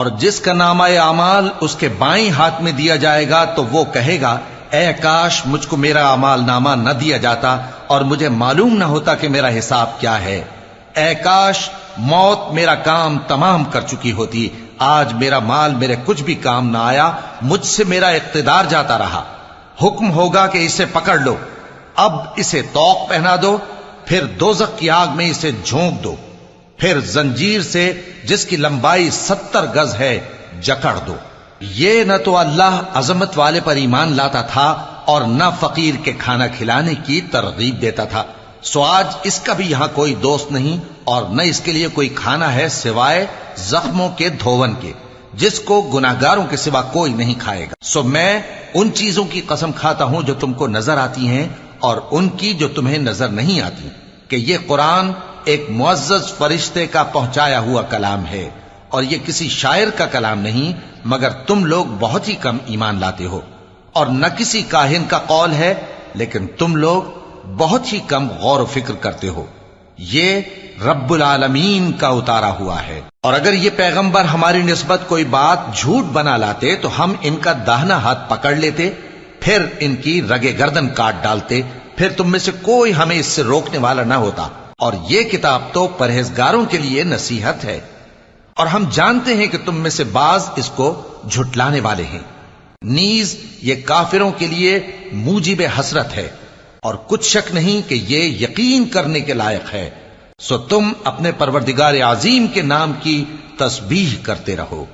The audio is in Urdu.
اور جس کا نامہ اعمال اس کے بائیں ہاتھ میں دیا جائے گا تو وہ کہے گا اے کاش مجھ کو میرا اعمال نامہ نہ دیا جاتا اور مجھے معلوم نہ ہوتا کہ میرا حساب کیا ہے۔ اے کاش موت میرا کام تمام کر چکی ہوتی، آج میرا مال میرے کچھ بھی کام نہ آیا، مجھ سے میرا اقتدار جاتا رہا۔ حکم ہوگا کہ اسے پکڑ لو، اب اسے طوق پہنا دو، پھر دوزخ کی آگ میں اسے جھونک دو، پھر زنجیر سے جس کی لمبائی 70 گز ہے جکڑ دو۔ یہ نہ تو اللہ عظمت والے پر ایمان لاتا تھا اور نہ فقیر کے کھانا کھلانے کی ترغیب دیتا تھا، سو آج اس کا بھی یہاں کوئی دوست نہیں اور نہ اس کے لیے کوئی کھانا ہے سوائے زخموں کے دھون کے، جس کو گناہگاروں کے سوا کوئی نہیں کھائے گا۔ سو میں ان چیزوں کی قسم کھاتا ہوں جو تم کو نظر آتی ہیں اور ان کی جو تمہیں نظر نہیں آتی، کہ یہ قرآن ایک معزز فرشتے کا پہنچایا ہوا کلام ہے اور یہ کسی شاعر کا کلام نہیں، مگر تم لوگ بہت ہی کم ایمان لاتے ہو، اور نہ کسی کاہن کا قول ہے لیکن تم لوگ بہت ہی کم غور و فکر کرتے ہو۔ یہ رب العالمین کا اتارا ہوا ہے، اور اگر یہ پیغمبر ہماری نسبت کوئی بات جھوٹ بنا لاتے تو ہم ان کا داہنا ہاتھ پکڑ لیتے، پھر ان کی رگے گردن کاٹ ڈالتے، پھر تم میں سے کوئی ہمیں اس سے روکنے والا نہ ہوتا۔ اور یہ کتاب تو پرہیزگاروں کے لیے نصیحت ہے، اور ہم جانتے ہیں کہ تم میں سے بعض اس کو جھٹلانے والے ہیں۔ نیز یہ کافروں کے لیے موجب حسرت ہے، اور کچھ شک نہیں کہ یہ یقین کرنے کے لائق ہے، سو تم اپنے پروردگار عظیم کے نام کی تسبیح کرتے رہو۔